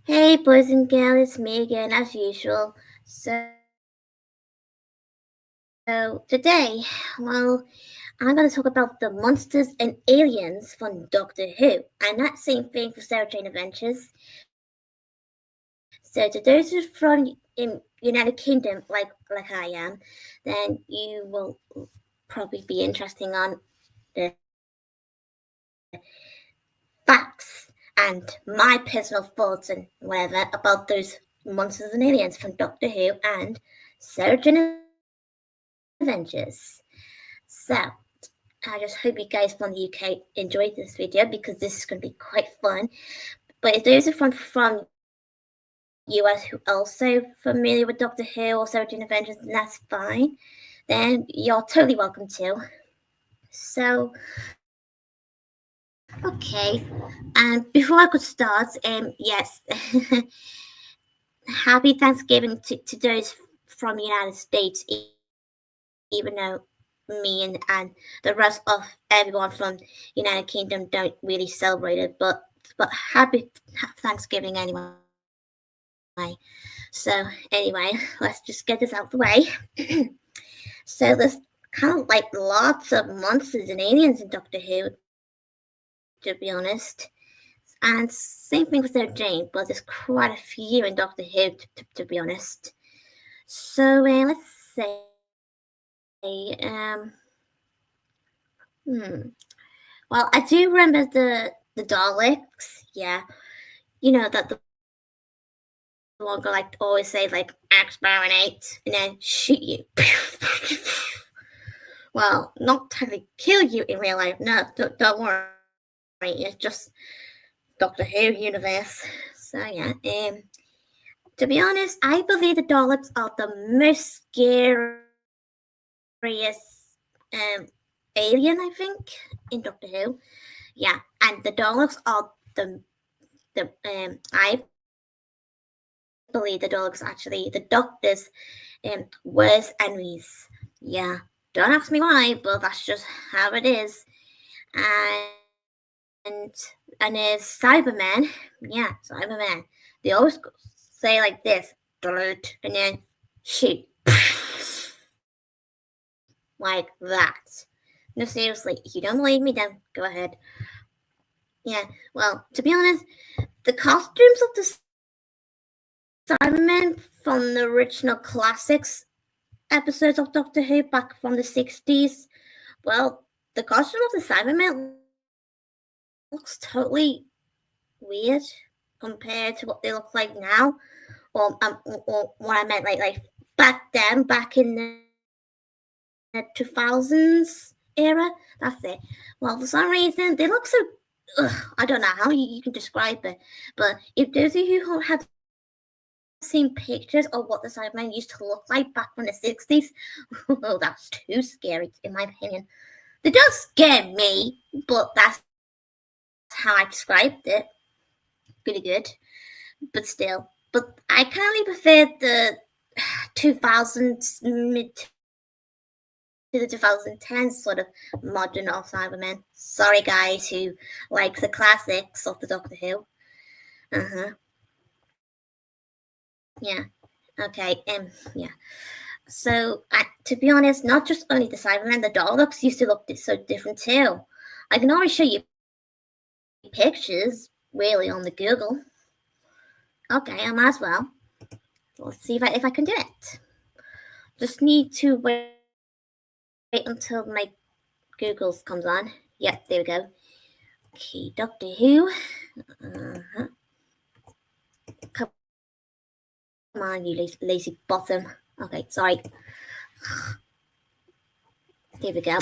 Hey, boys and girls, it's me again as usual. So today, well, I'm going to talk about the monsters and aliens from Doctor Who, and that same thing for Sarah Jane Adventures. So to those who are from in United Kingdom, like I am, then you will probably be interested on the facts and my personal thoughts and whatever about those monsters and aliens from Doctor Who and Sarah Jane Adventures. So, I just hope you guys from the UK enjoyed this video because this is going to be quite fun. But if those are from US who are also familiar with Doctor Who or Sarah Jane Adventures, then that's fine. Then you're totally welcome too. So, okay. And before I could start, yes, happy Thanksgiving to those from the United States, even though me and the rest of everyone from United Kingdom don't really celebrate it, but happy Thanksgiving anyway. So anyway, let's just get this out of the way. So there's kind of like lots of monsters and aliens in Doctor Who, to be honest. And same thing with Sarah Jane, but there's quite a few in Doctor Who, to be honest. So let's say, um, hmm. Well, I do remember the Daleks. Yeah, you know that the one guy like always say like experiment and then shoot you. Well, not technically kill you in real life. No, don't worry. It's just Doctor Who universe. So yeah. To be honest, I believe the Daleks are the most scariest um alien. I think in Doctor Who. Yeah, and the Daleks are the I believe the Daleks actually the Doctor's worst enemies. Yeah, don't ask me why, but that's just how it is. And and is Cyberman. Yeah, Cyberman. They always say like this, and then shoot, like that. No, seriously, if you don't believe me, then go ahead. Yeah, well, to be honest, the costumes of the Cybermen from the original classics episodes of Doctor Who back from the 60s, well, the costume of the Cybermen looks totally weird compared to what they look like now. Or what I meant like back then, back in the 2000s era. That's it. Well, for some reason, they look so. I don't know how you can describe it, but if those of you who have seen pictures of what the Cybermen used to look like back in the 60s, oh, that's too scary, in my opinion. They don't scare me, but that's how I described it. Pretty good, but still. But I kind of prefer the 2000s, mid to the 2010s sort of modern of Cybermen. Sorry, guys who like the classics of the Doctor Who. Uh huh. Yeah. Okay. Yeah. So, to be honest, not just only the Cybermen, the Daleks used to look so different too. I can always show you pictures, really, on the Google. Okay, I might as well. Let's see if I can do it. Just need to wait until my Google's comes on. Yep, there we go. Okay, Doctor Who. Uh-huh. Come on, you lazy bottom. Okay, sorry. Here we go.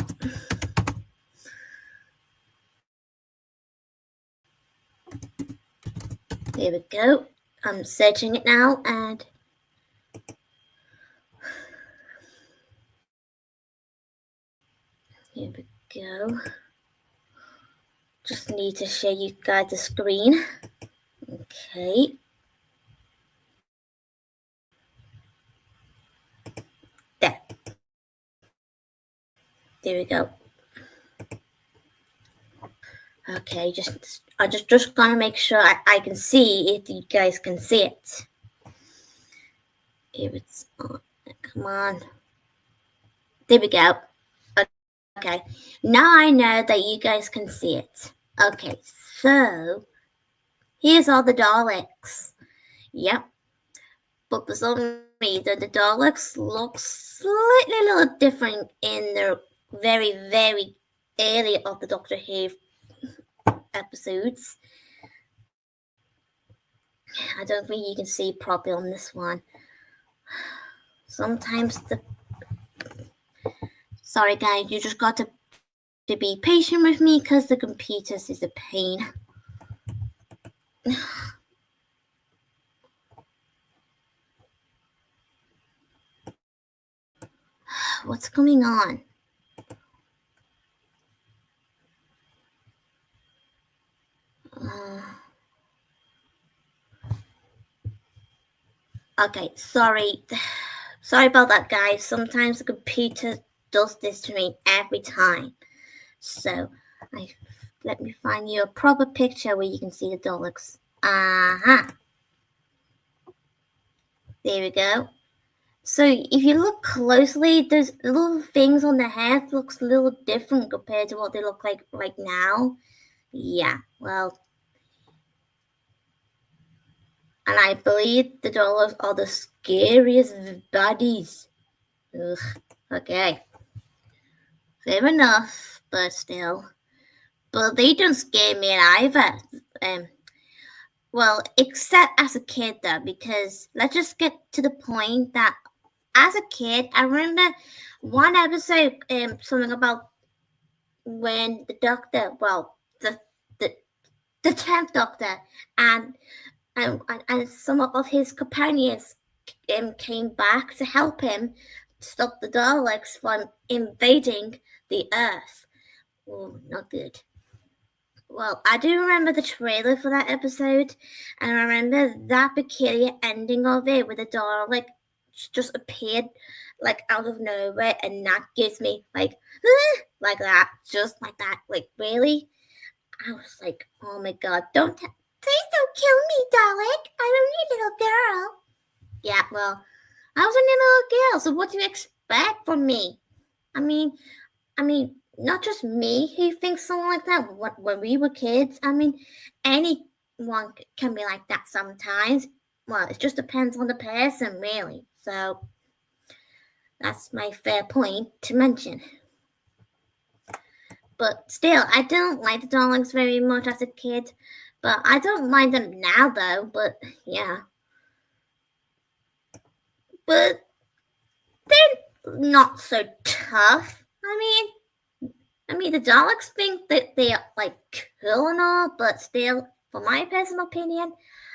Here we go. I'm searching it now, and here we go. Just need to show you guys the screen. Okay. There. There we go. Okay, I just gonna make sure I can see if you guys can see it. If it's on, come on. There we go. Okay, now I know that you guys can see it. Okay, so here's all the Daleks. Yep, but for some reason the Daleks look slightly a little different in the very early of the Doctor Who episodes. I don't think you can see properly on this one. Sometimes sorry guys, you just got to be patient with me because the computers is a pain. What's going on? Okay, sorry about that, guys. Sometimes the computer does this to me every time. So, let me find you a proper picture where you can see the Daleks. There we go. So if you look closely, those little things on the head looks a little different compared to what they look like right now. Yeah, well, and I believe the Daleks are the scariest baddies. Ugh, okay. Fair enough, but still. But they don't scare me either. Well, except as a kid though, because let's just get to the point that as a kid, I remember one episode, something about when the Doctor, well, the 10th Doctor, and some of his companions came back to help him stop the Daleks from invading the Earth. Oh, not good. Well, I do remember the trailer for that episode, and I remember that peculiar ending of it where the Dalek just appeared like out of nowhere, and that gives me like that, just like that. Like really, I was like, oh my god, please don't kill me, Dalek. I'm only a little girl. Yeah, well, I was only a little girl, so what do you expect from me? I mean, not just me who thinks something like that. When we were kids, I mean, anyone can be like that sometimes. Well, it just depends on the person, really. So that's my fair point to mention. But still, I don't like the Daleks very much as a kid. But I don't mind them now, though. But yeah. But they're not so tough. I mean, the Daleks think that they are like cool and all, but still, for my personal opinion,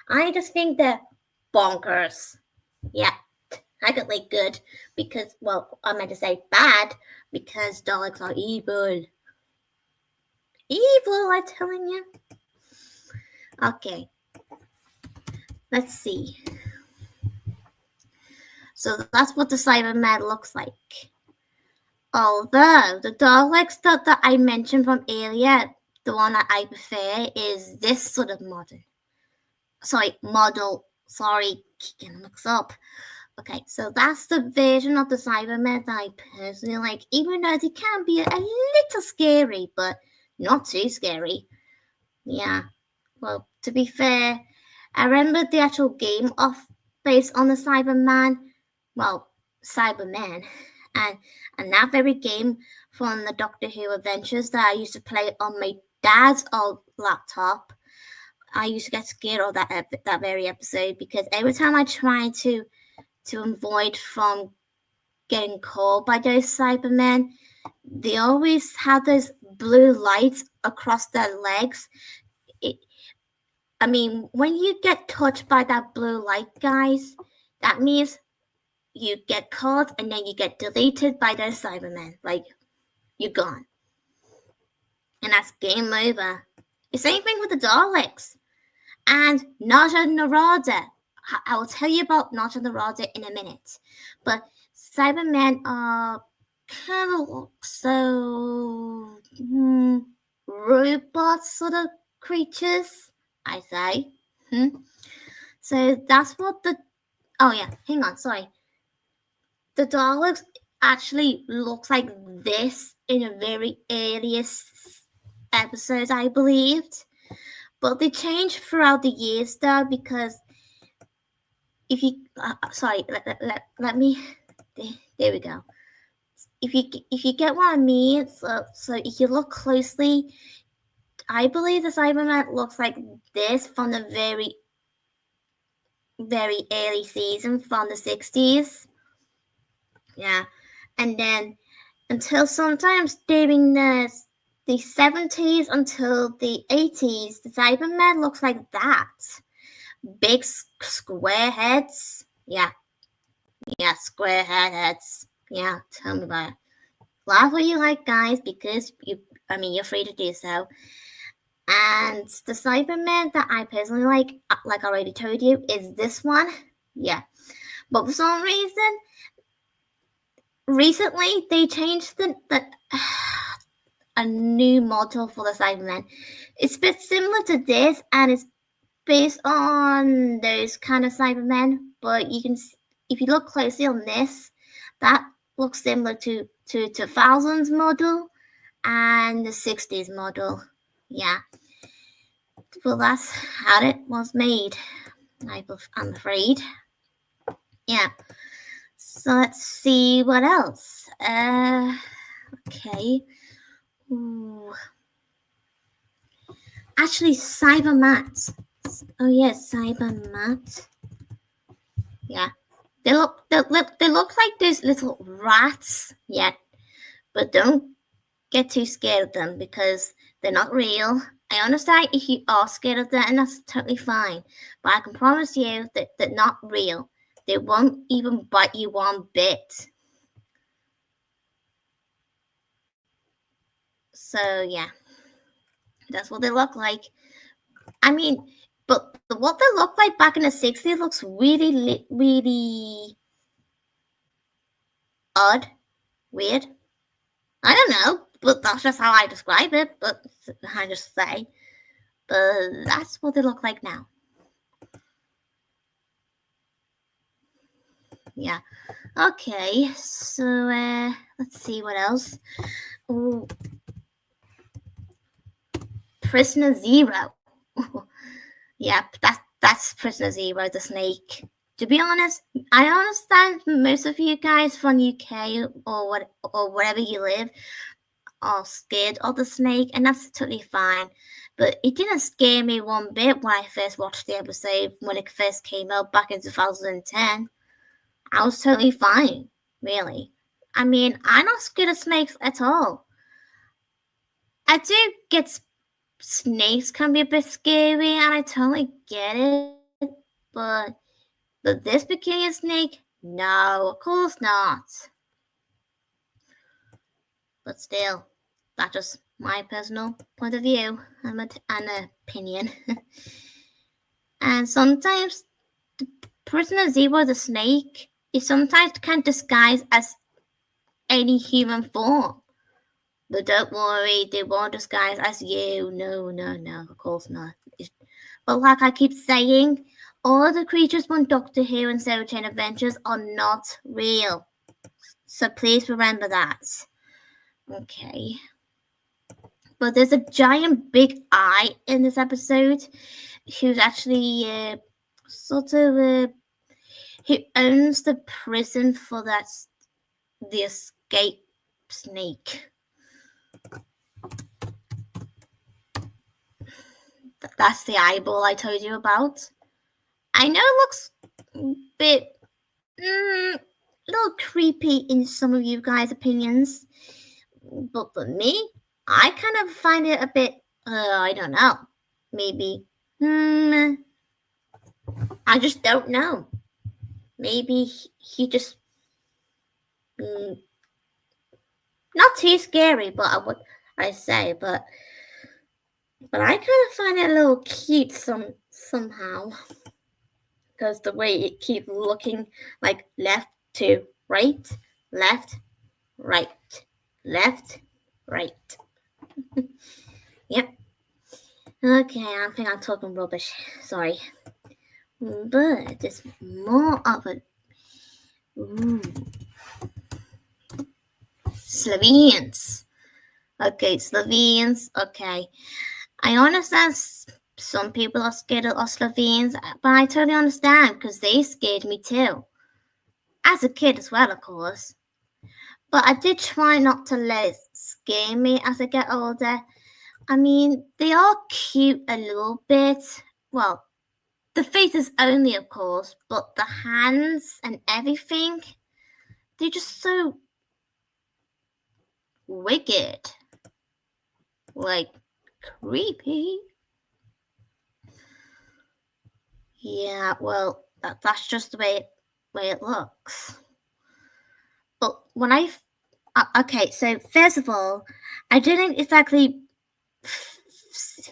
I just think they're bonkers. Yeah, technically good because, well, I meant to say bad because Daleks are evil. Evil, I'm telling you. Okay, let's see. So that's what the Cyberman looks like. Although the Daleks that I mentioned from earlier, the one that I prefer is this sort of model. Getting mixed up. Okay, so that's the version of the Cybermen that I personally like, even though they can be a little scary, but not too scary. Yeah, well, to be fair, I remember the actual game of based on the Cyberman, well, Cybermen, and that very game from the Doctor Who Adventures that I used to play on my dad's old laptop. I used to get scared of that very episode because every time I tried to avoid from getting caught by those Cybermen, they always had those blue lights across their legs. When you get touched by that blue light, guys, that means you get caught and then you get deleted by those Cybermen. Like, you're gone. And that's game over. The same thing with the Daleks. And Naja Narada. I will tell you about Naja Narada in a minute. But Cybermen are kind of so robot robot sort of creatures, I say. So that's what oh yeah, hang on, sorry. The Daleks actually looks like this in a very earliest episodes, I believed. But they changed throughout the years though, because if you sorry, let me there we go. If you get what I mean, so if you look closely, I believe the Cyberman looks like this from the very early season from the 60s. Yeah. And then until sometimes during the 70s until the 80s, the Cyberman looks like that. Big square heads. Yeah, square heads. Yeah, tell me about it. Laugh what you like, guys, because you're free to do so. And the Cyberman that I personally like I already told you, is this one. Yeah. But for some reason, recently they changed a new model for the Cyberman. It's a bit similar to this, and it's based on those kind of Cybermen, but you can, if you look closely on this, that looks similar to 2000s model and the 60s model. Yeah. Well, that's how it was made, I'm afraid. Yeah. So let's see what else. Okay. Ooh. Actually, Cybermat. Oh yes, Cybermat. Yeah. They look like those little rats. Yeah. But don't get too scared of them because they're not real. I understand if you are scared of them, and that's totally fine. But I can promise you that they're not real. They won't even bite you one bit. So yeah, that's what they look like. I mean, but what they look like back in the 60s looks really, really odd, weird. I don't know, but that's just how I describe it. But I just say, but that's what they look like now. Yeah. Okay. So let's see what else. Ooh. Prisoner Zero. Yeah, that's Prisoner Zero, the snake. To be honest, I understand most of you guys from UK or wherever you live are scared of the snake, and that's totally fine. But it didn't scare me one bit when I first watched the episode when it first came out back in 2010. I was totally fine, really. I mean, I'm not scared of snakes at all. I do get snakes can be a bit scary, and I totally get it, but this peculiar snake, no, of course not. But still, that's just my personal point of view and an opinion. And sometimes the Prisoner Zero, the snake, is sometimes can disguise as any human form. But don't worry, they won't disguise as you. No, of course not. But like I keep saying, all the creatures from Doctor Who and Sarah Jane Adventures are not real. So please remember that. Okay. But there's a giant big eye in this episode who's actually who owns the prison for the escape snake. That's the eyeball I told you about. I know it looks a bit a little creepy in some of you guys' opinions, but for me, I kind of find it a bit, I don't know, maybe, I just don't know. Maybe he just, not too scary, but I say, but I kind of find it a little cute somehow, because the way it keeps looking like left to right, left, right, left, right. Yep. Okay, I think I'm talking rubbish. Sorry. But there's more of it. Ooh. Slovenians. Okay, Slovenians. Okay. I understand some people are scared of Slovenes, but I totally understand because they scared me too. As a kid as well, of course. But I did try not to let it scare me as I get older. I mean, they are cute a little bit. Well, the faces only, of course, but the hands and everything, they're just so wicked. Like, creepy. Yeah, well, that's just the way it looks. But when okay, so first of all, I didn't exactly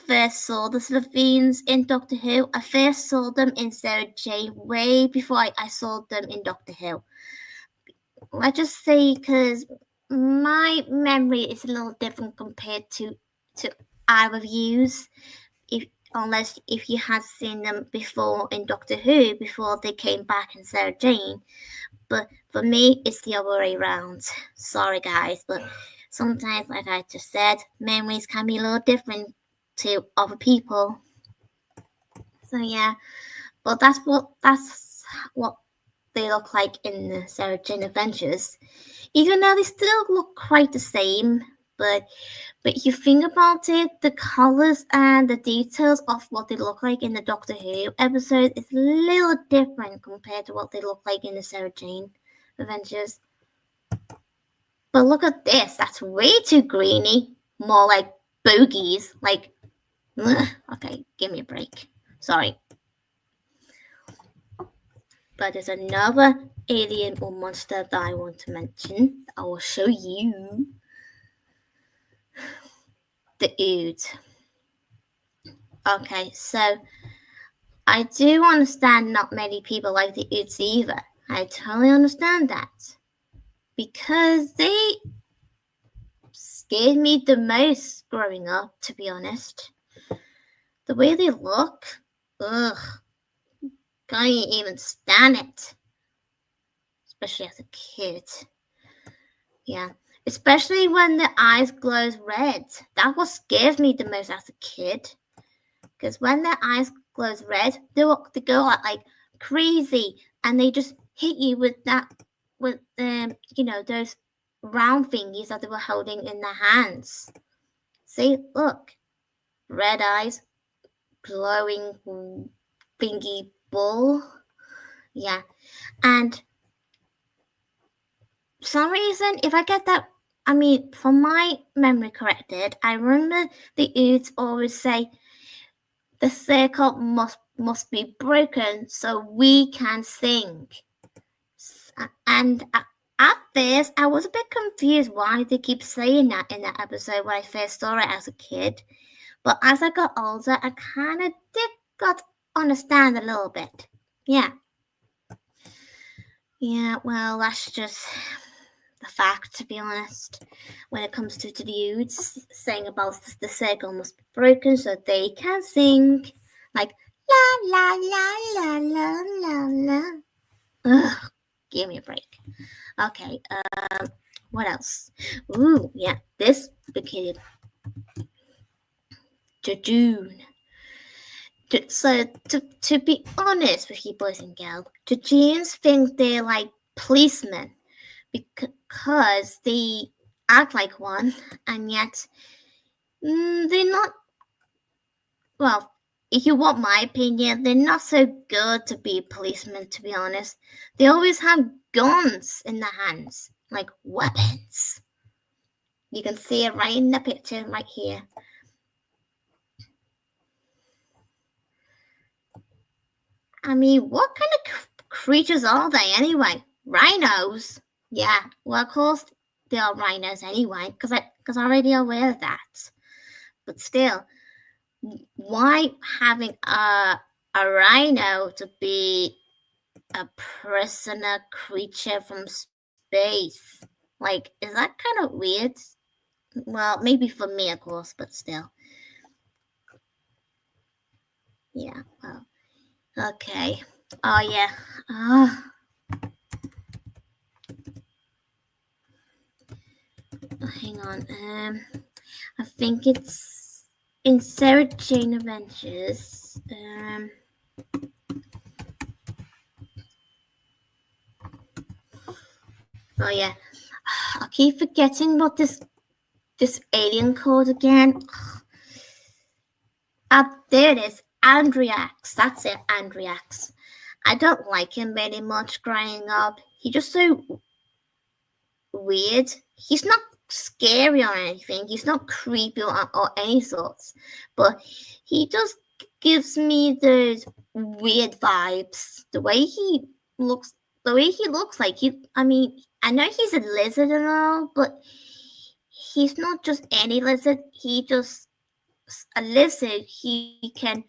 first saw the Slovenes in Doctor Who. I first saw them in Sarah Jane way before I saw them in Doctor Who. Let's just say because my memory is a little different compared to our reviews. Unless if you had seen them before in Doctor Who before they came back in Sarah Jane. But for me, it's the other way around. Sorry, guys, but sometimes, like I just said, memories can be a little different to other people. So yeah, but that's what they look like in the Sarah Jane Adventures. Even though they still look quite the same, but if you think about it, the colors and the details of what they look like in the Doctor Who episode is a little different compared to what they look like in the Sarah Jane Adventures. But look at this. That's way too greeny. More like bogies. Like, ugh. Okay, give me a break. Sorry. But there's another alien or monster that I want to mention. I will show you. The Ood. Okay, so I do understand not many people like the Oods either. I totally understand that. Because they scared me the most growing up, to be honest. The way they look, ugh, can't even stand it. Especially as a kid. Yeah. Especially when the eyes glows red. That what scares me the most as a kid. Because when their eyes glows red, they go like crazy, and they just hit you with those round thingies that they were holding in their hands. See, look, red eyes, glowing thingy ball. Yeah, and for some reason, if I get that, I mean, from my memory corrected, I remember the Oods always say the circle must be broken so we can sing. And at first, I was a bit confused why they keep saying that in that episode when I first saw it as a kid. But as I got older, I kind of did got understand a little bit. Yeah. Yeah, well, that's just the fact, to be honest. When it comes to the dudes saying about the circle must be broken so they can sing. Like, la, la, la, la, la, la, la. Ugh, give me a break. Okay, what else? Ooh, yeah, this kid, Jejune. So, to be honest with you boys and girls, Jejunes think they're like policemen because they act like one, and yet they're not. Well, if you want my opinion, they're not so good to be policemen, to be honest. They always have guns in their hands, like weapons. You can see it right in the picture, right here. I mean, what kind of creatures are they anyway? Rhinos? Yeah, well, of course they are rhinos anyway, because I'm already aware of that. But still, why having a rhino to be a prisoner creature from space? Like, is that kind of weird? Well, maybe for me, of course, but still. Yeah, well, okay. Oh, yeah. Oh, hang on. I think it's in Sarah Jane Adventures. Oh, yeah. I keep forgetting what this alien called again. There it is. Andriax. That's it, Andriax. I don't like him very much growing up. He's just so weird. He's not scary or anything. He's not creepy or any sorts. But he just gives me those weird vibes. The way he looks like I mean, I know he's a lizard and all, but he's not just any lizard. He just a lizard. He can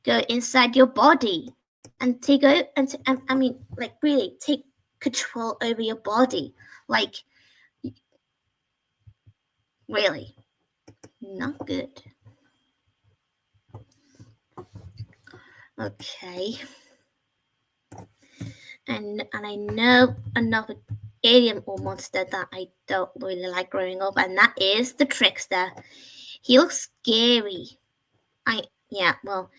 go inside your body and take out and I mean, like, really take control over your body. Like, really, not good. Okay. And I know another alien or monster that I don't really like growing up, and that is the Trickster. He looks scary. Yeah, well,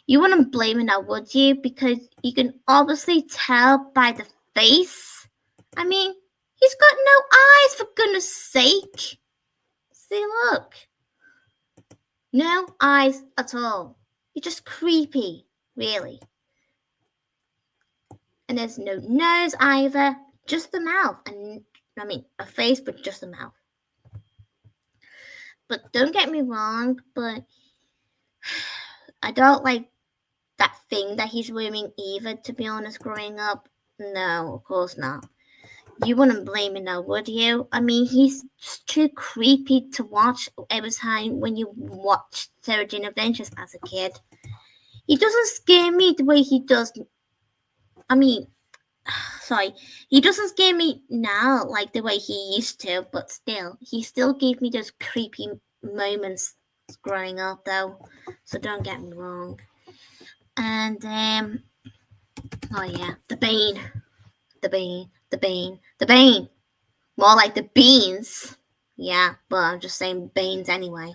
you wouldn't blame him now, would you? Because you can obviously tell by the face. I mean, he's got no eyes, for goodness sake. See, look. No eyes at all. You're just creepy, really. And there's no nose either, just the mouth. And I mean, a face, but just the mouth. But don't get me wrong, but I don't like that thing that he's wearing either, to be honest, growing up. No, of course not. You wouldn't blame him now, would you? I mean, he's just too creepy to watch every time when you watch Sarah Jane Adventures as a kid. He doesn't scare me the way he does. I mean, sorry, he doesn't scare me now like the way he used to, but still, he still gave me those creepy moments growing up, though. So don't get me wrong. And oh yeah, the Bane. More like the beans. Yeah, but I'm just saying Banes anyway.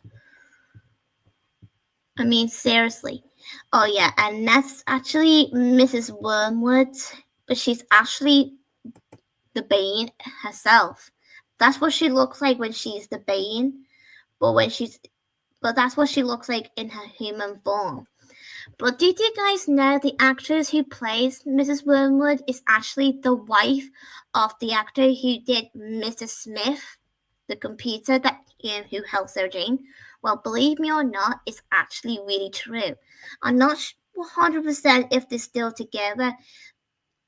I mean, seriously. Oh yeah, and that's actually Mrs. Wormwood, but she's actually the Bane herself. That's what she looks like when she's the Bane, but that's what she looks like in her human form. But did you guys know the actress who plays Mrs. Wormwood is actually the wife of the actor who did Mr. Smith, the computer that who helps Sarah Jane? Well, believe me or not, it's actually really true. I'm not 100% if they're still together,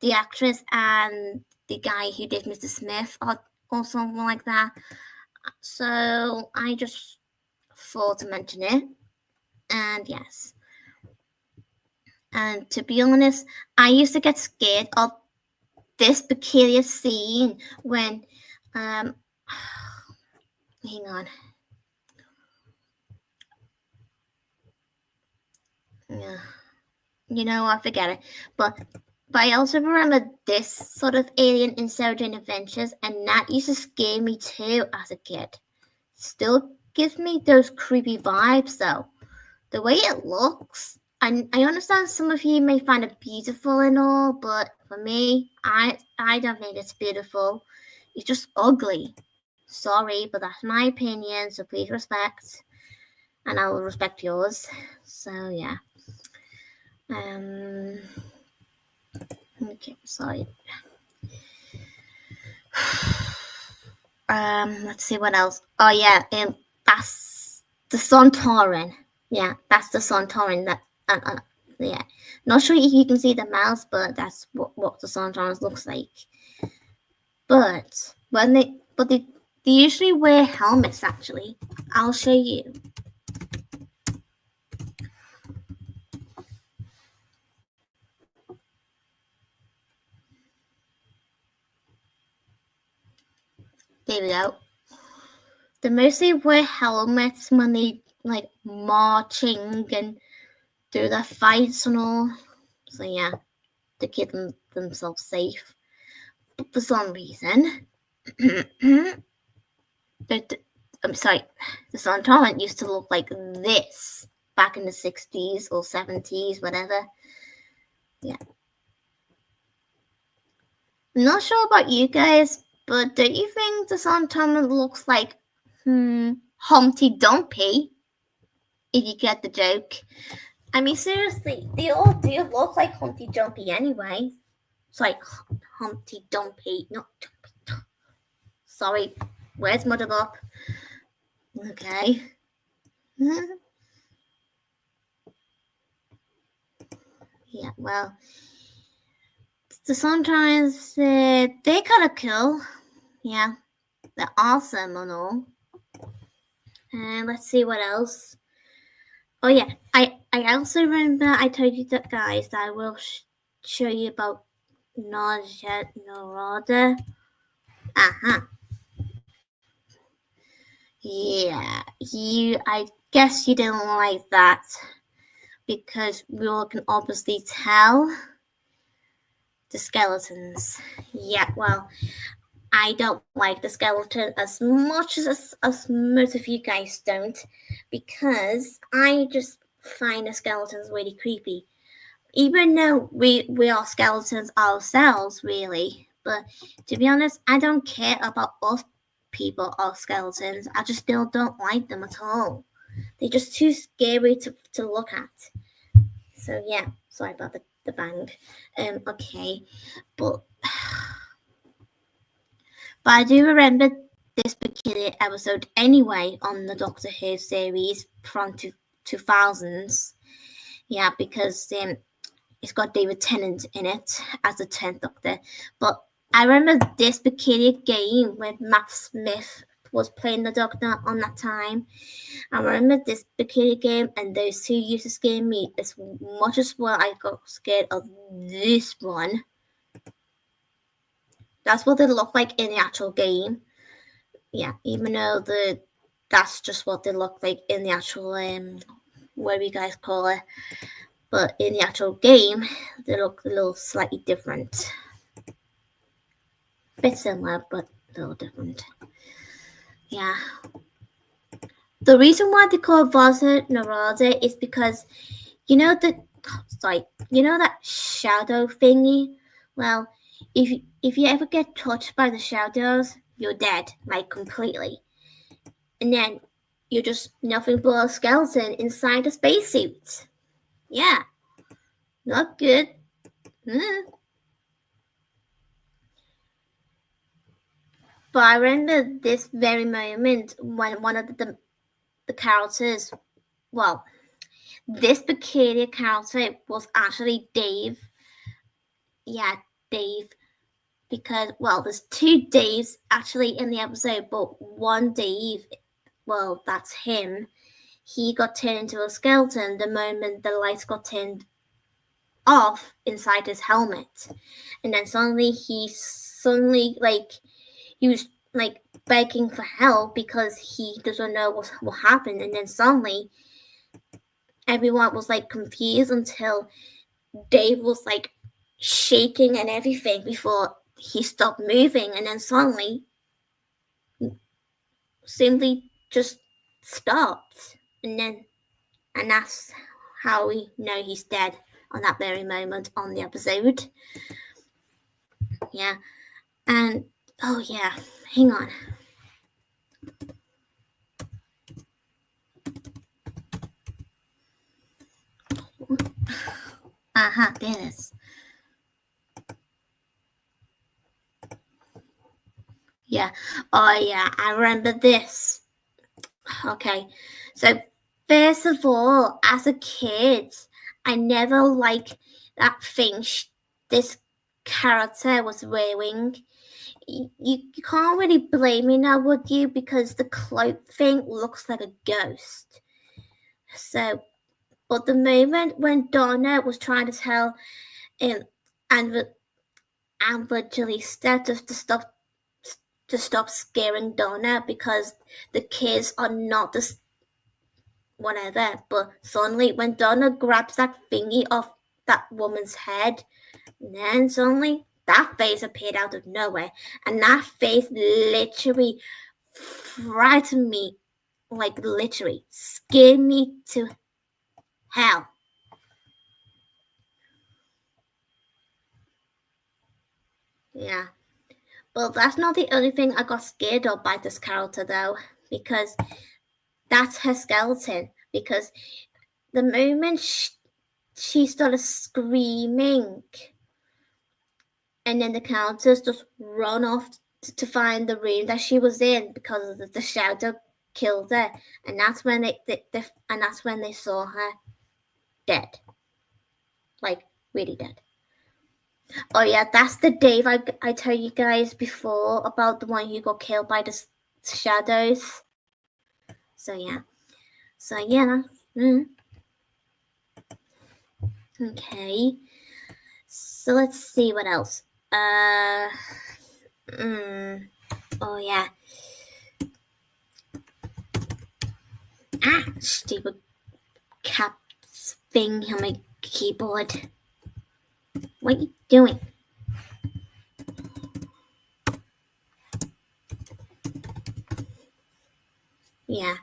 the actress and the guy who did Mr. Smith or something like that. So I just thought to mention it. And yes. And to be honest, I used to get scared of this peculiar scene when, hang on. Yeah. You know, I forget it. But I also remember this sort of alien in Sarah Jane Adventures, and that used to scare me too as a kid. Still gives me those creepy vibes though. The way it looks, I understand some of you may find it beautiful and all, but for me, I don't think it's beautiful. It's just ugly. Sorry, but that's my opinion, so please respect, and I will respect yours. So yeah. Okay, sorry. Let's see what else. Oh yeah, that's the Sontaran. Yeah, that's the Sontaran. That yeah, not sure if you can see the mouse, but that's what the Sontarans looks like. But they usually wear helmets. Actually, I'll show you. There we go. They mostly wear helmets when they like marching and do their fights and all. So yeah, to keep themselves safe. But for some reason, I'm sorry, the Sun Torrent used to look like this back in the 60s or 70s, whatever. Yeah. I'm not sure about you guys, but don't you think the Sun Torrent looks like Humpty Dumpty? If you get the joke. I mean, seriously, they all do look like Humpty Dumpty anyway. Sorry, Humpty Dumpty, not Dumpty. Sorry, words muddled up. Okay. Yeah, well, sometimes they're kind of cool. Yeah, they're awesome and all. And let's see what else. Oh yeah, I also remember I told you that, guys, that I will show you about Narada. Yeah, I guess you didn't like that because we all can obviously tell the skeletons. Yeah, well, I don't like the skeleton as much as most of you guys don't, because I just find the skeletons really creepy. Even though we are skeletons ourselves, really. But to be honest, I don't care about us people or skeletons. I just still don't like them at all. They're just too scary to look at. So yeah, sorry about the bang. Okay, but I do remember this particular episode anyway on the Doctor Who series from 2000s. Yeah, because it's got David Tennant in it as the 10th Doctor. But I remember this peculiar game where Matt Smith was playing the Doctor on that time. I remember this peculiar game, and those two used to scare me as much as well I got scared of this one. That's what they look like in the actual game. Yeah, even though that's just what they look like in the actual whatever you guys call it. But in the actual game, they look a little slightly different. A bit similar, but a little different. Yeah. The reason why they call Vasa Narada is because you know that shadow thingy? Well, if you ever get touched by the shadows, you're dead, like completely. And then you're just nothing but a skeleton inside a spacesuit. Yeah. Not good. But I remember this very moment when one of the characters, well, this peculiar character was actually Dave. Yeah, Dave. Because, well, there's two Daves actually in the episode, but one Dave, well, that's him. He got turned into a skeleton the moment the lights got turned off inside his helmet. And then suddenly he was like begging for help because he doesn't know what happened. And then suddenly everyone was like confused until Dave was like shaking and everything before he stopped moving, and then suddenly simply just stopped. And that's how we know he's dead on that very moment on the episode. Yeah. And oh yeah, hang on. There it is. Yeah. Oh yeah, I remember this. Okay. So first of all, as a kid, I never liked that thing this character was wearing. You can't really blame me now, would you? Because the cloak thing looks like a ghost. So, but the moment when Donna was trying to tell Evangelista to stop scaring Donna because the kids are not whatever. But suddenly, when Donna grabs that thingy off that woman's head, then suddenly that face appeared out of nowhere, and that face literally frightened me, like literally scared me to hell. Yeah. Well, that's not the only thing I got scared of by this character, though, because that's her skeleton. Because the moment she started screaming, and then the countess just run off to find the room that she was in because the shadow killed her, and that's when they saw her dead, like really dead. Oh yeah, that's the Dave I told you guys before about the one who got killed by the shadows. So yeah. Okay. So let's see what else. Oh yeah. Stupid caps thing on my keyboard. What are you doing? Yeah.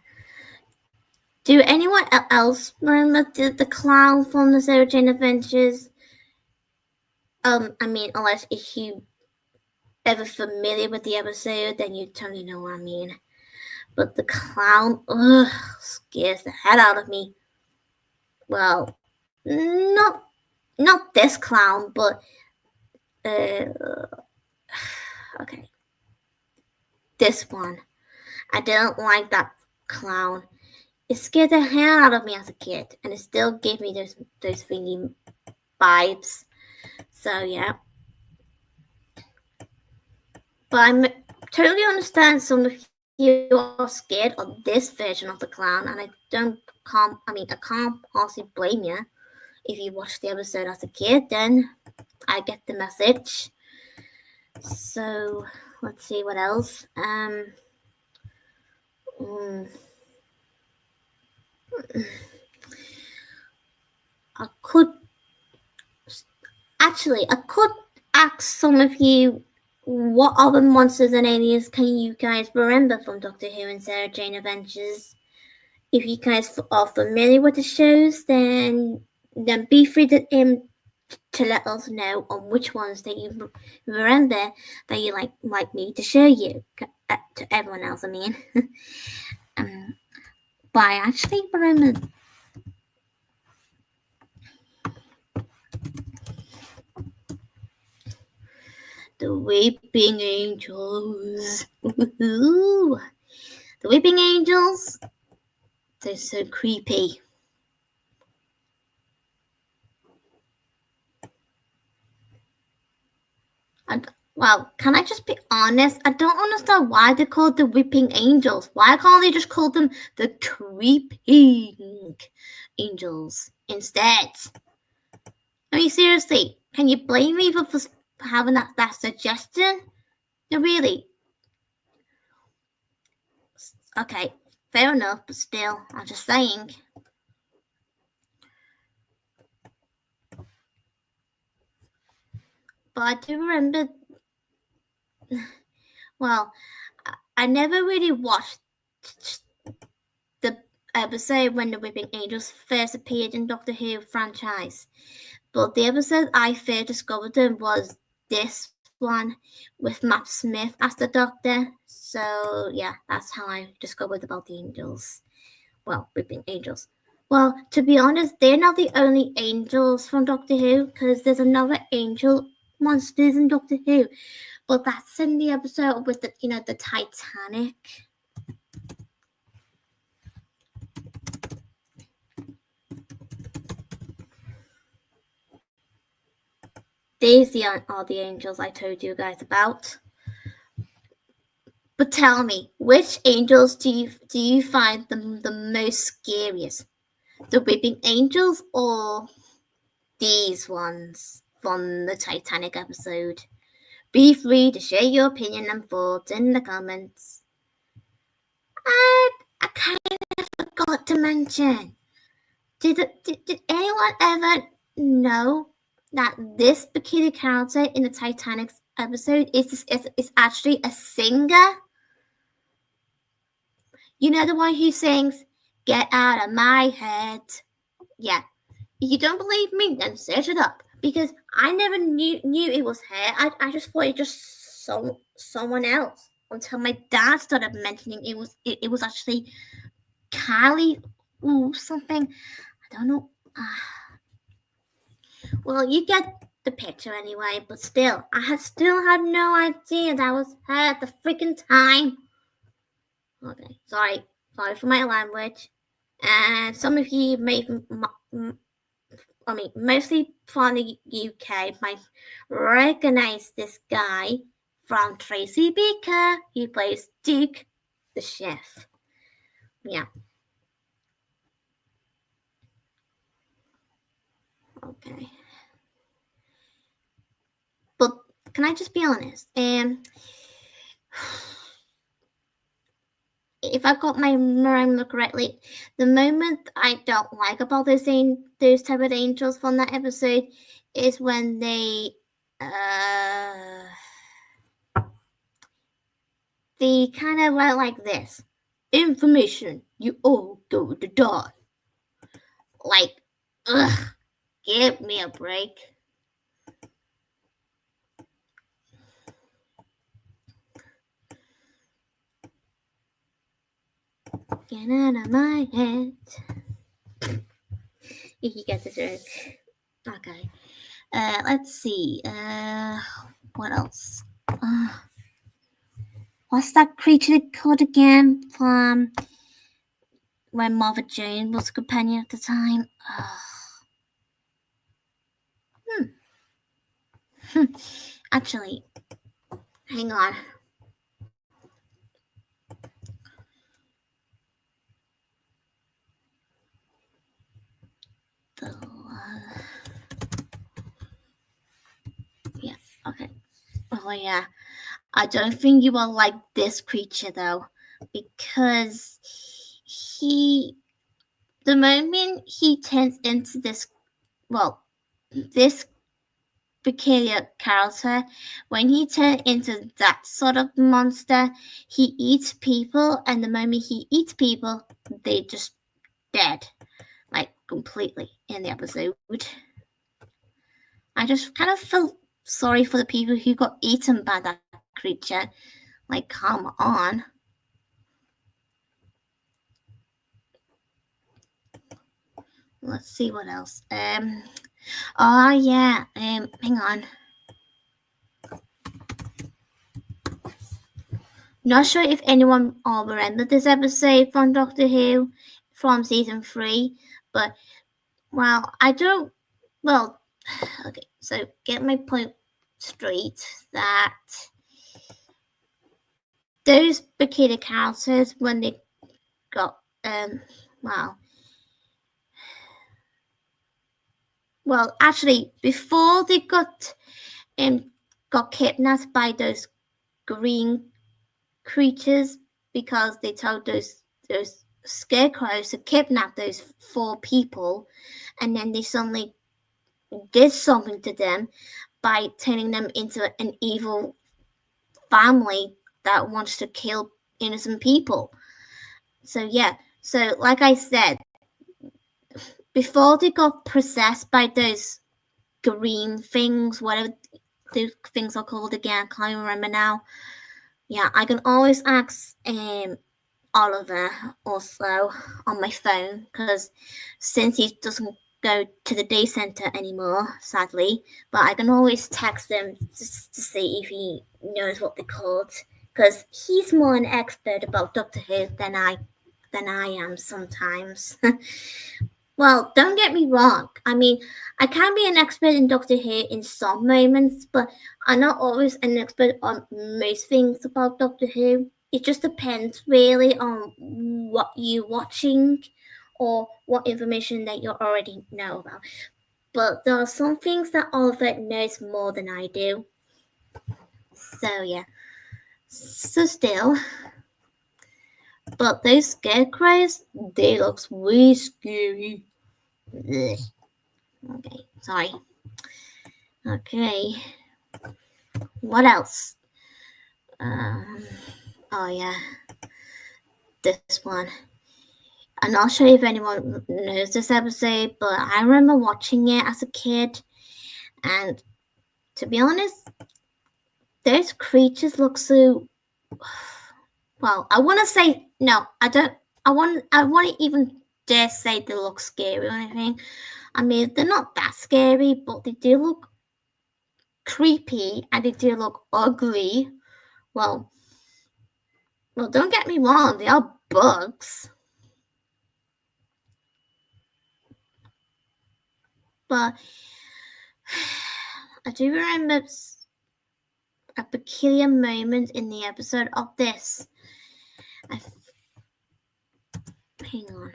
Do anyone else remember the clown from the Sarah Jane Adventures? I mean, unless if you ever familiar with the episode, then you totally know what I mean. But the clown, scares the head out of me. Well, not this clown, but okay, this one. I didn't like that clown. It scared the hell out of me as a kid, and it still gave me those thingy vibes. So yeah. But I totally understand some of you are scared of this version of the clown, and I can't honestly blame you. If you watched the episode as a kid, then I get the message. So let's see what else. I could ask some of you, what other monsters and aliens can you guys remember from Doctor Who and Sarah Jane Adventures? If you guys are familiar with the shows, then be free to let us know on which ones that you remember that you like me to show you to everyone else. I mean, but I actually remember the Weeping Angels. The Weeping Angels, they're so creepy. Well, can I just be honest? I don't understand why they're called the Weeping Angels. Why can't they just call them the Creeping Angels instead? I mean, seriously, can you blame me for having that suggestion? No, really. Okay, fair enough, but still, I'm just saying. But I do remember. Well, I never really watched the episode when the Weeping Angels first appeared in Doctor Who franchise. But the episode I first discovered them was this one with Matt Smith as the Doctor. So yeah, that's how I discovered about the angels. Well, Weeping Angels. Well, to be honest, they're not the only angels from Doctor Who, because there's another angel monsters in Doctor Who. But that's in the episode with the Titanic. These are the angels I told you guys about. But tell me, which angels do you find the most scariest? The Weeping Angels or these ones from the Titanic episode? Be free to share your opinion and thoughts in the comments. I kind of forgot forgot to mention. Did anyone ever know that this bikini character in the Titanic episode is actually a singer? You know, the one who sings, "Get out of my head." Yeah. If you don't believe me, then search it up. Because I never knew it was her. I just thought it just someone else until my dad started mentioning it was actually Kylie or something. I don't know. Well, you get the picture anyway. But still, I still had no idea that was her at the freaking time. Okay, sorry for my language. And some of you may, mostly from the UK, might recognize this guy from Tracy Beaker. He plays Duke, the chef. Yeah. Okay. But can I just be honest? If I got my remember correctly, the moment I don't like about those type of angels from that episode is when they kind of went like this. Information, you all go to die. Like, ugh, give me a break. Get out of my head. You get the joke. Okay. Let's see. What else? What's that creature called again from when Martha Jane was a companion at the time? Actually, hang on. Yeah, okay. Oh, yeah. I don't think you will like this creature, though, because the moment he turns into this peculiar character, when he turns into that sort of monster, he eats people, and the moment he eats people, they just dead, like completely in the episode. I just kind of felt sorry for the people who got eaten by that creature. Like, come on. Let's see what else. Oh yeah. Hang on. Not sure if anyone all remembered this episode from Doctor Who from season 3, but I don't. Well, okay. So get my point straight that those bikini characters, when they got actually before they got kidnapped by those green creatures, because they told those scarecrows to kidnap those 4 people, and then they suddenly did something to them by turning them into an evil family that wants to kill innocent people. So yeah, so like I said, before they got possessed by those green things, whatever those things are called again, I can't remember now. Yeah, I can always ask Oliver also on my phone, because since he doesn't go to the day center anymore, sadly, but I can always text him just to see if he knows what they're called, because he's more an expert about Doctor Who than I am sometimes. Well, don't get me wrong. I mean, I can be an expert in Doctor Who in some moments, but I'm not always an expert on most things about Doctor Who. It just depends really on what you're watching or what information that you already know about. But there are some things that Oliver knows more than I do. So yeah. So still. But those scarecrows, they look way scary. Ugh. Okay, sorry. Okay. What else? Oh yeah, this one. I'm not sure if anyone knows this episode, but I remember watching it as a kid, and to be honest, those creatures look so. Well, I want to say no. I don't. I want to even dare say they look scary or anything. I mean, they're not that scary, but they do look creepy and they do look ugly. Well, don't get me wrong, they are bugs. But I do remember a peculiar moment in the episode of this. Hang on.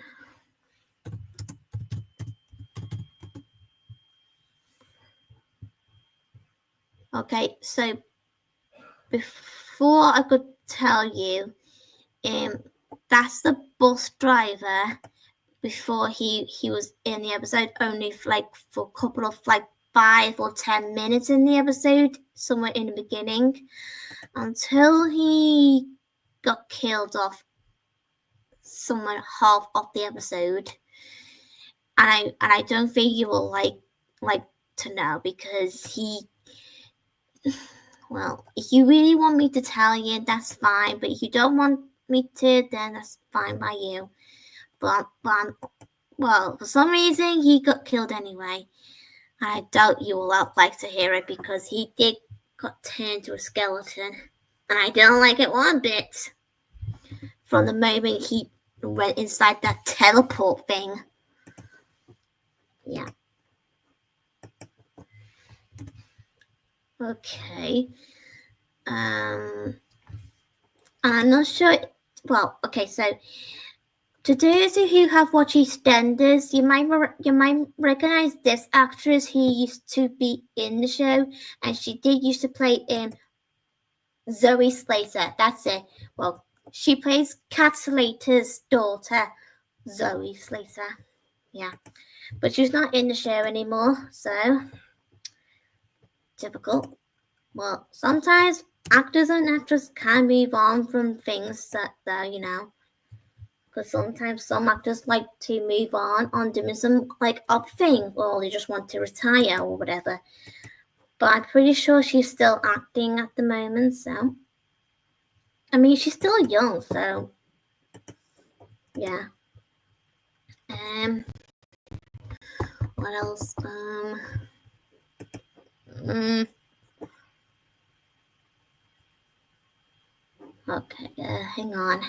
Okay, so before I could tell you, that's the bus driver before he was in the episode, only for a couple of 5 or 10 minutes in the episode, somewhere in the beginning, until he got killed off somewhere half of the episode. And I don't think you will like to know, because he, well, if you really want me to tell you, that's fine, but if you don't want me to, then that's fine by you. But well, for some reason he got killed anyway. I doubt you will like to hear it, because he did got turned to a skeleton, and I don't like it one bit. From the moment he went inside that teleport thing. Yeah. Okay. I'm not sure. Well, okay, so to those who have watched EastEnders, you might recognize this actress who used to be in the show, and she did used to play in Zoe Slater. That's it. Well, she plays Kat Slater's daughter, Zoe Slater. Yeah, but she's not in the show anymore, so typical. Well, sometimes actors and actresses can move on from things that because sometimes some actors like to move on doing some other thing, or they just want to retire or whatever. But I'm pretty sure she's still acting at the moment, so I mean, she's still young, so yeah. What else? Okay, hang on.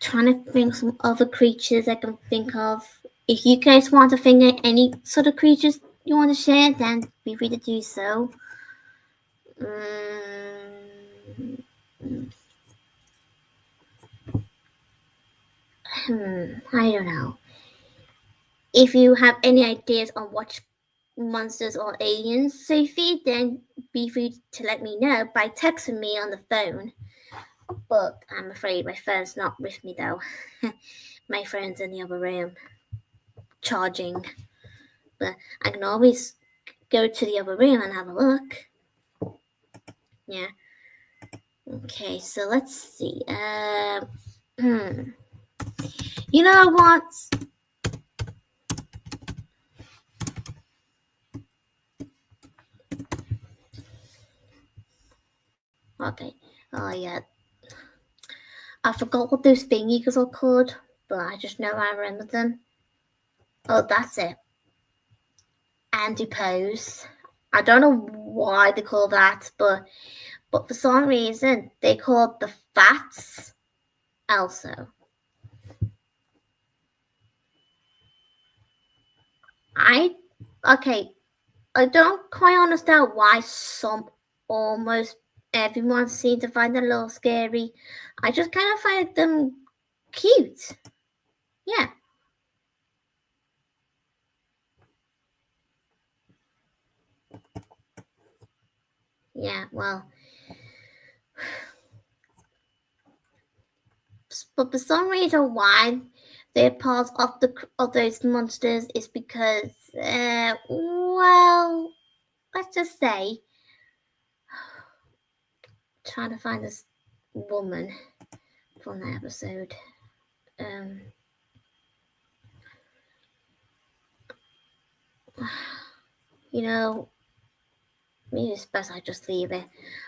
Trying to think some other creatures I can think of. If you guys want to think of any sort of creatures you want to share, then be free to do so. I don't know. If you have any ideas on what monsters or aliens Sophie, then be free to let me know by texting me on the phone. But I'm afraid my phone's not with me though. My phone's in the other room charging. But I can always go to the other room and have a look. Yeah. Okay, so let's see. You know what? Okay. Oh yeah. I forgot what those thingies are called, but I just know I remember them. Oh, that's it. Antipose. I don't know why they call that, but for some reason they called the fats also. I don't quite understand why almost everyone seems to find them a little scary. I just kind of find them cute. Yeah. Yeah, well, But for some reason, why they're part of those monsters is because, well, let's just say, trying to find this woman from that episode. You know, maybe it's best I just leave it.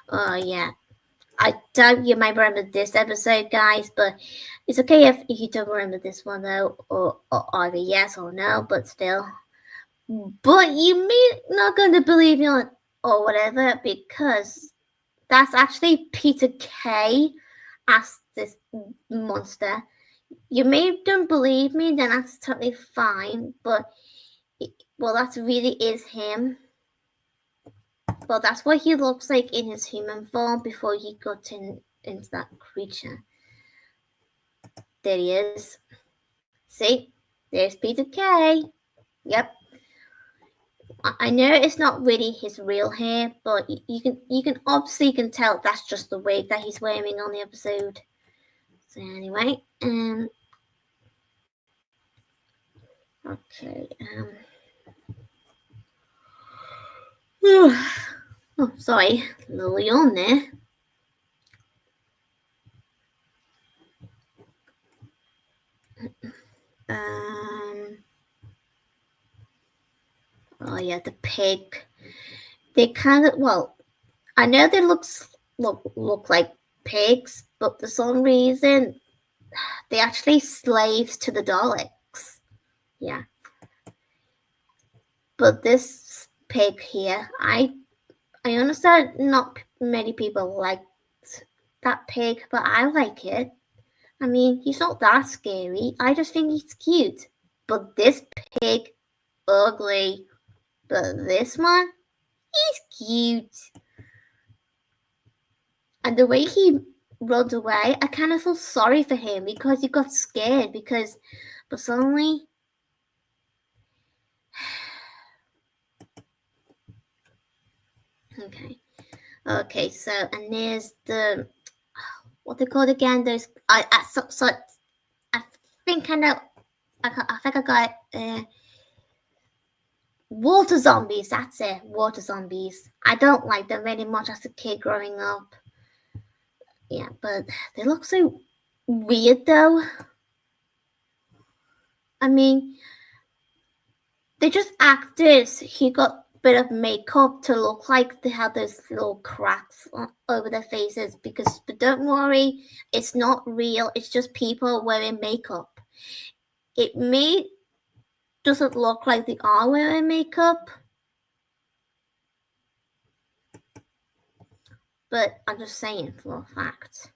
Oh yeah, I doubt you might remember this episode, guys, but it's okay if you don't remember this one though, or either yes or no, but still. But you may not going to believe me or whatever because that's actually Peter Kay as this monster. You may don't believe me, then that's totally fine. But well, that really is him. Well, that's what he looks like in his human form before he got into that creature. There he is. See, there's Peter Kay. Yep. I know it's not really his real hair, but you can obviously can tell that's just the wig that he's wearing on the episode. So anyway, okay, oh sorry, a little yawn there. Oh yeah, the pig. They kind of I know they look like pigs, but for some reason they're actually slaves to the Daleks. Yeah. But this pig here, I understand not many people like that pig, but I like it. I mean, he's not that scary. I just think he's cute. But this pig, ugly. But this one, he's cute. And the way he runs away, I kind of feel sorry for him because he got scared but suddenly okay, so and there's the what they called again, those I think I know I think I got water zombies, that's it, water zombies. I don't like them very much as a kid growing up. Yeah, but they look so weird though. I mean, they just actors. He got a bit of makeup to look like they had those little cracks over their faces but don't worry, it's not real. It's just people wearing makeup. It may doesn't look like they are wearing makeup, but I'm just saying for a fact.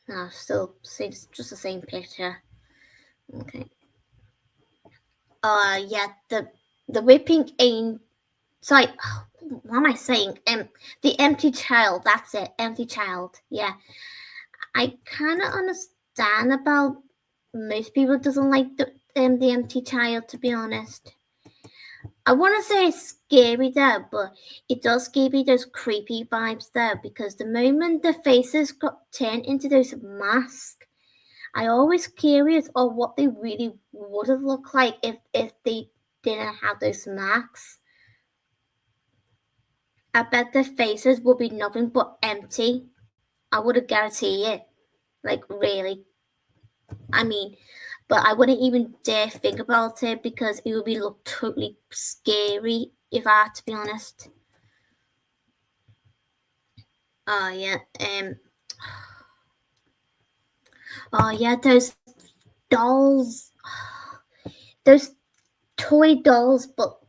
No, still it's just the same picture. Okay. Yeah, the whipping ain't. Sorry, what am I saying? The empty child. That's it. Empty child. Yeah, I kind of understand about most people doesn't like the empty child. To be honest, I want to say it's scary though, but it does give you those creepy vibes though because the moment the faces got turned into those masks. I always curious of what they really would have looked like if they didn't have those masks. I bet their faces would be nothing but empty. I would guarantee it. Like really. I mean, but I wouldn't even dare think about it because it would be look totally scary if I had to be honest. Oh yeah, oh yeah, those dolls, those toy dolls, but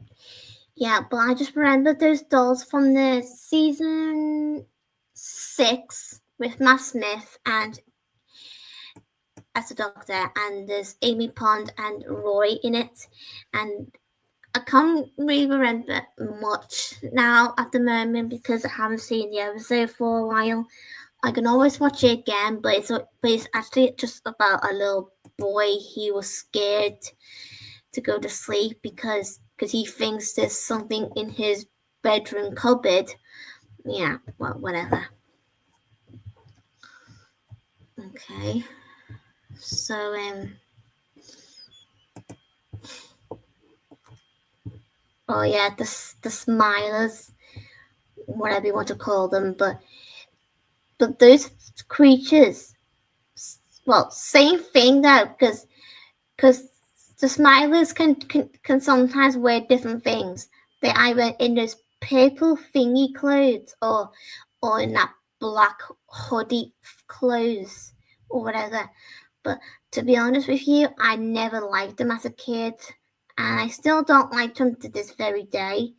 yeah, but I just remember those dolls from the season 6 with Matt Smith and as a doctor, and there's Amy Pond and Roy in it, and I can't really remember much now at the moment because I haven't seen the episode for a while. I can always watch it again, but it's actually just about a little boy. He was scared to go to sleep because he thinks there's something in his bedroom cupboard. Yeah, well, whatever. Okay. So, oh yeah, the Smilers, whatever you want to call them, but those creatures, well, same thing though, because the Smilers can sometimes wear different things. They're either in those purple thingy clothes or in that black hoodie clothes or whatever. But to be honest with you, I never liked them as a kid, and I still don't like them to this very day.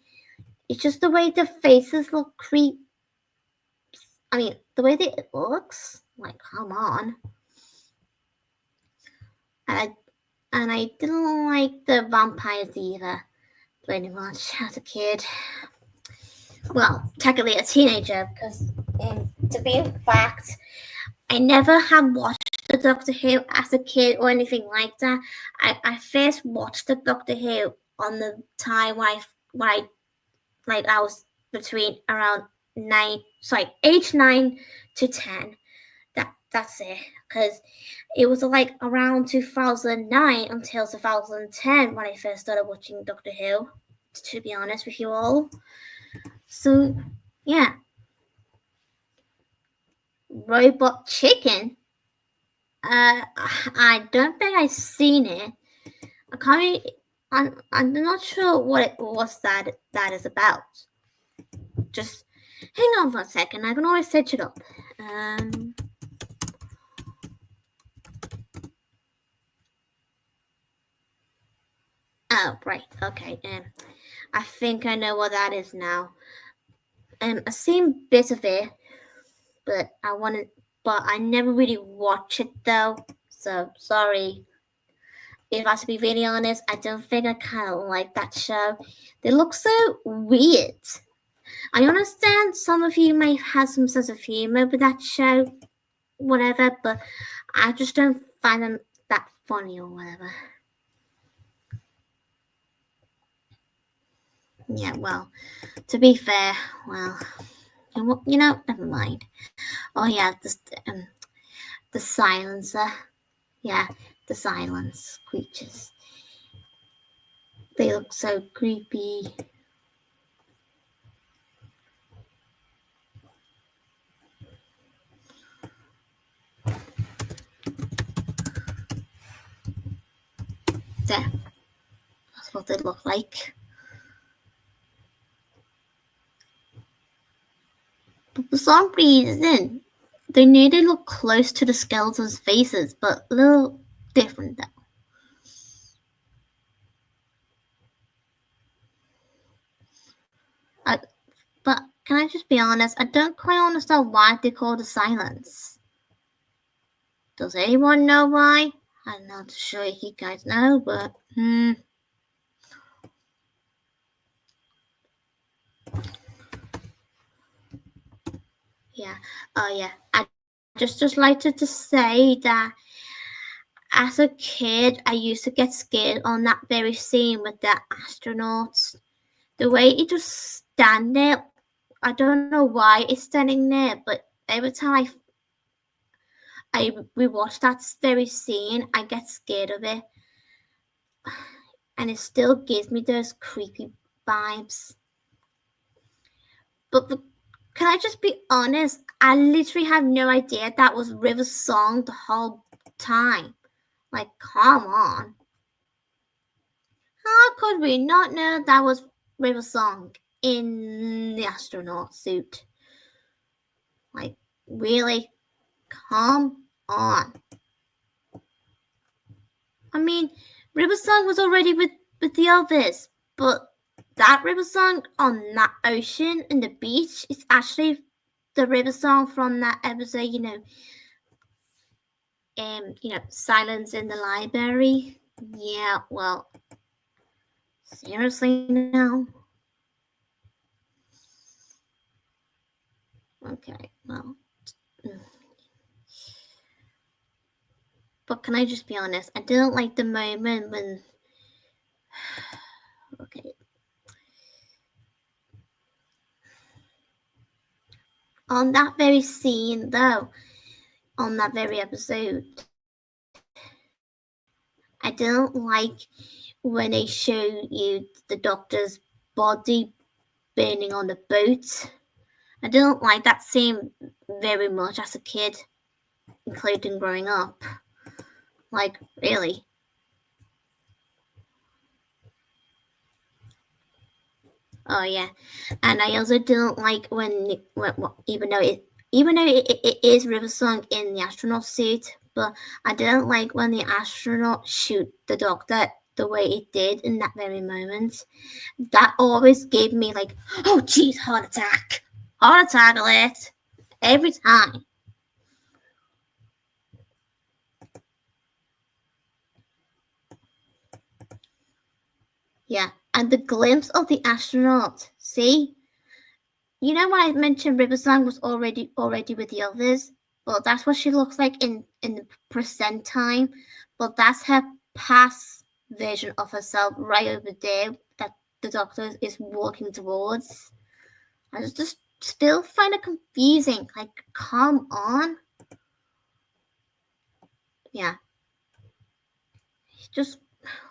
It's just the way the faces look creep. I mean, the way that it looks, like, come on. And I didn't like the vampires either, pretty much, as a kid. Well, technically a teenager, because to be in fact, I never had watched the Doctor Who as a kid or anything like that. I first watched the Doctor Who on the time when I was between around age 9 to 10. That's it, because it was like around 2009 until 2010 when I first started watching Doctor Who. To be honest with you all, so yeah, Robot Chicken. I don't think I've seen it. I can't. I'm not sure what it was that is about. Just hang on for a second. I can always search it up. Oh right, okay. I think I know what that is now. I've seen bits of it, but I never really watched it though. So sorry. If I have to be really honest, I don't think I kind of like that show. They look so weird. I understand some of you may have some sense of humor with that show, whatever, but I just don't find them that funny or whatever. Yeah, well, to be fair, well, never mind. Oh yeah, the silencer. Yeah, the silence creatures. They look so creepy. There, that's what they look like. But for some reason, they need to look close to the skeletons' faces, but a little different though. I, but can I just be honest? I don't quite understand why they call the silence. Does anyone know why? I'm not sure if you guys know, but yeah. Oh yeah. I just like to say that as a kid, I used to get scared on that very scene with the astronauts. The way it just stand there, I don't know why it's standing there, but every time I rewatch that very scene, I get scared of it, and it still gives me those creepy vibes. But can I just be honest? I literally had no idea that was River's song the whole time. Like, come on. How could we not know that was River's song in the astronaut suit? Like, really? Come on. I mean, River Song was already with the others, but that River Song on that ocean and the beach is actually the River Song from that episode, Silence in the Library. Yeah, well, seriously now. Okay, well. But can I just be honest? I didn't like the moment when. Okay. on that very scene, though, on that very episode, I don't like when they show you the doctor's body burning on the boat. I didn't like that scene very much as a kid, including growing up. Like, really. Oh yeah, and I also didn't like when even though it is River Song in the astronaut suit, but I didn't like when the astronaut shoot the doctor the way it did in that very moment. That always gave me like, oh geez, heart attack alert, every time. Yeah, and the glimpse of the astronaut. See, you know when I mentioned River Song was already with the others? Well, that's what she looks like in the present time. But that's her past version of herself right over there that the doctor is walking towards. I just still find it confusing. Like, come on. Yeah. It's just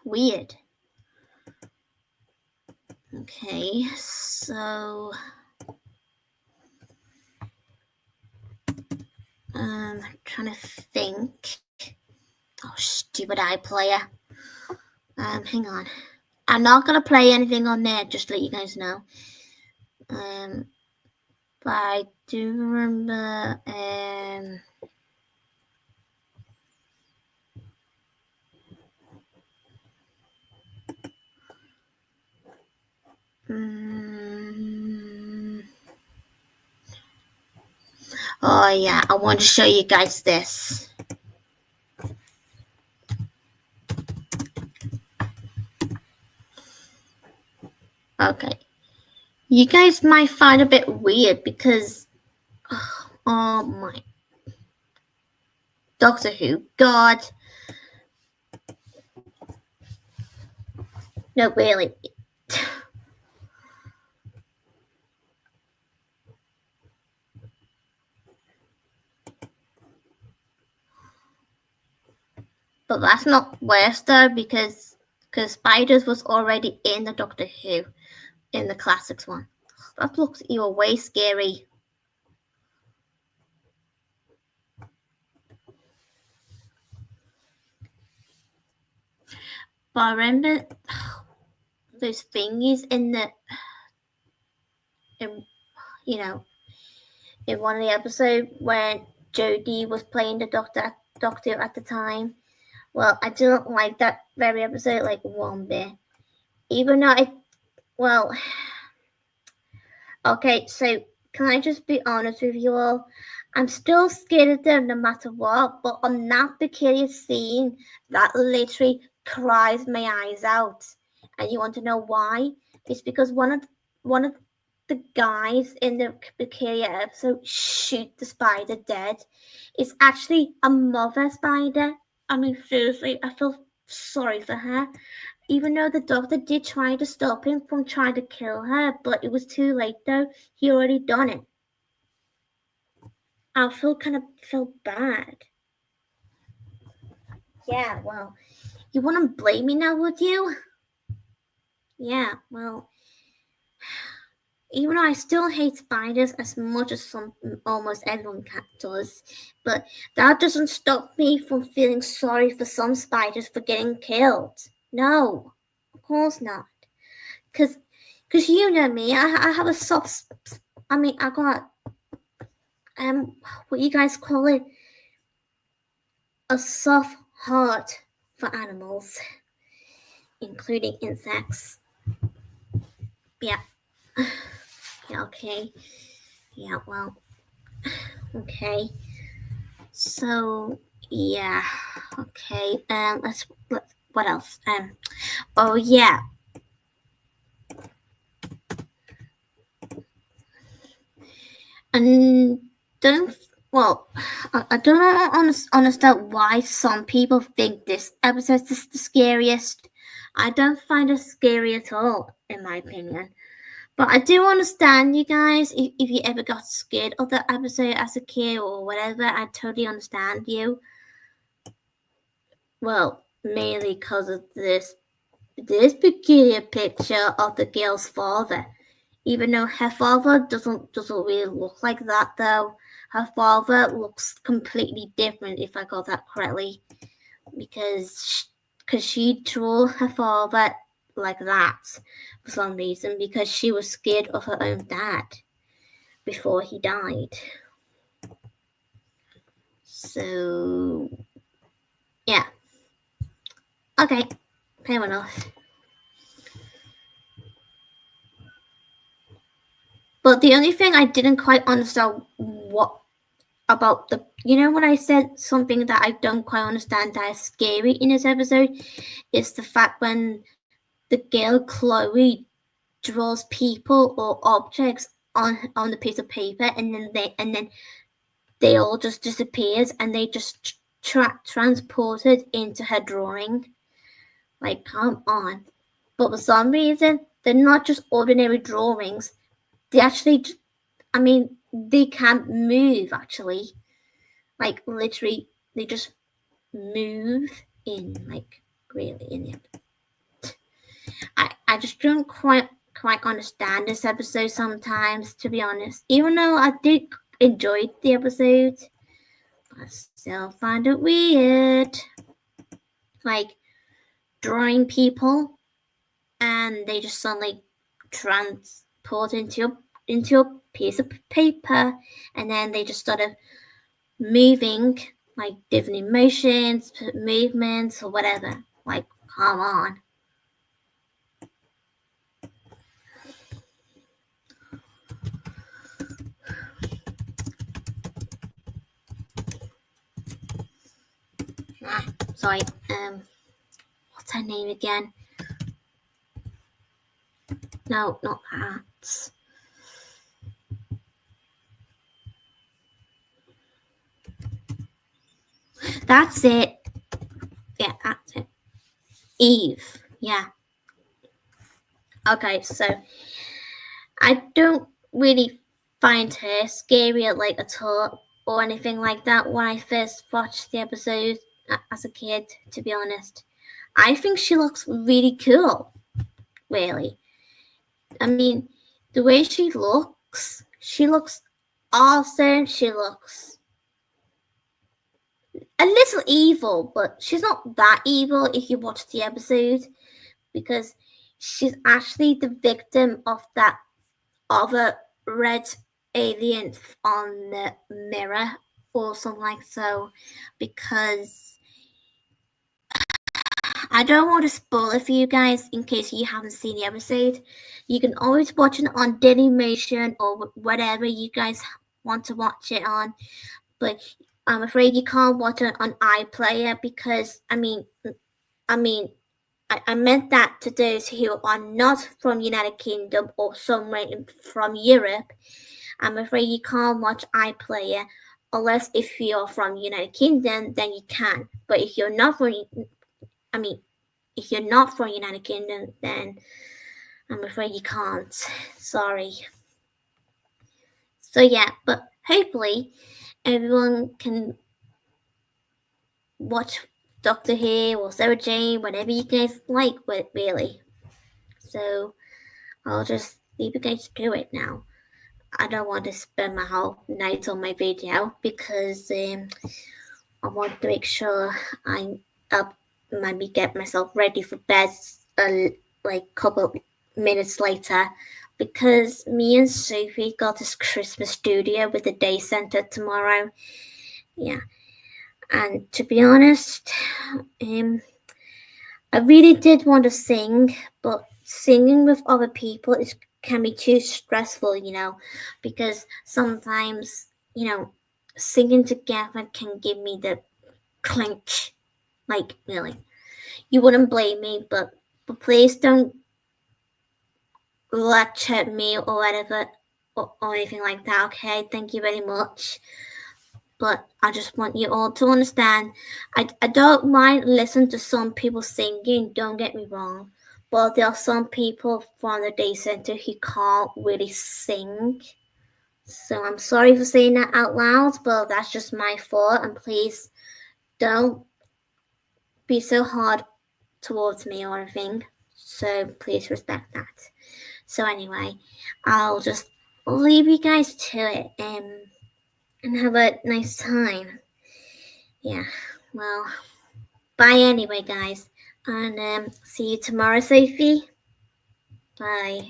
weird. Okay, so I'm trying to think. Oh, stupid iPlayer. Hang on. I'm not gonna play anything on there, just to let you guys know. But I do remember. Oh yeah, I want to show you guys this. Okay. You guys might find it a bit weird because, oh my, Doctor Who, God. No, really. But that's not worse though, because Spiders was already in the Doctor Who, in the classics one. That looks even way scary. But I remember those thingies in one of the episodes when Jodie was playing the Doctor at the time. Well, I didn't like that very episode like one bit. Even though okay, so can I just be honest with you all? I'm still scared of them no matter what, but on that peculiar scene, that literally cries my eyes out. And you want to know why? It's because one of the guys in the peculiar episode shoot the spider dead. It's actually a mother spider. I mean, seriously, I feel sorry for her. Even though the doctor did try to stop him from trying to kill her, but it was too late though. He already done it. I feel bad. Yeah, well, you wouldn't blame me now, would you? Yeah, well, even though I still hate spiders as much as almost everyone does, but that doesn't stop me from feeling sorry for some spiders for getting killed. No, of course not. Cause you know me, I have a soft. I mean, I got what you guys call it, a soft heart for animals, including insects. Yeah. Yeah. Okay. Yeah. Well. Okay. So yeah. Okay. Let's. What else? Oh yeah. And don't. Well, I don't understand why some people think this episode is the scariest. I don't find it scary at all, in my opinion. But I do understand you guys if you ever got scared of that episode as a kid or whatever. I totally understand you. Well, mainly because of this peculiar picture of the girl's father. Even though her father doesn't really look like that, though. Her father looks completely different, if I got that correctly, because she drew her father like that for some reason, because she was scared of her own dad before he died. So yeah, okay, fair enough. But the only thing I didn't quite understand what about the, when I said something that I don't quite understand that is scary in this episode, is the fact when the girl Chloe draws people or objects on the piece of paper, and then they all just disappears, and they just transported into her drawing. Like, come on. But for some reason, they're not just ordinary drawings. They actually, they can't move, actually. Like, literally, they just move in, like, really, in it. I just don't quite understand this episode sometimes, to be honest. Even though I did enjoy the episode, I still find it weird. Like, drawing people, and they just suddenly transport into a piece of paper, and then they just started moving, like different emotions, movements, or whatever. Like, come on. Sorry. What's her name again? No, not that. That's it. Yeah, that's it. Eve. Yeah. Okay, so I don't really find her scary like at all or anything like that when I first watched the episode as a kid, to be honest. I think she looks really cool, really. I mean, the way she looks awesome. She looks a little evil, but she's not that evil if you watch the episode, because she's actually the victim of that other red alien on the mirror or something like so, because I don't want to spoil it for you guys in case you haven't seen the episode. You can always watch it on Dailymotion or whatever you guys want to watch it on, but I'm afraid you can't watch it on iPlayer because I meant that to those who are not from United Kingdom or somewhere from Europe. I'm afraid you can't watch iPlayer unless if you're from United Kingdom, then you can. But if you're not from, United Kingdom, then I'm afraid you can't. Sorry. So yeah, but hopefully everyone can watch Doctor Who or Sarah Jane, whatever you guys like, really. So I'll just leave you guys to it now. I don't want to spend my whole night on my video because I want to make sure I'm up, maybe get myself ready for bed like a couple minutes later, because me and Sophie got this Christmas studio with the day center tomorrow. Yeah, and to be honest, I really did want to sing, but singing with other people can be too stressful, because sometimes, singing together can give me the clench. Like, really. You wouldn't blame me, but please don't lecture me or whatever or anything like that, okay? Thank you very much. But I just want you all to understand, I don't mind listening to some people singing, don't get me wrong, But there are some people from the day center who can't really sing. So I'm sorry for saying that out loud, but that's just my fault. And please don't be so hard towards me or anything. So please respect that. So anyway, I'll just leave you guys to it and have a nice time. Yeah, well, bye anyway, guys. And see you tomorrow, Sophie. Bye.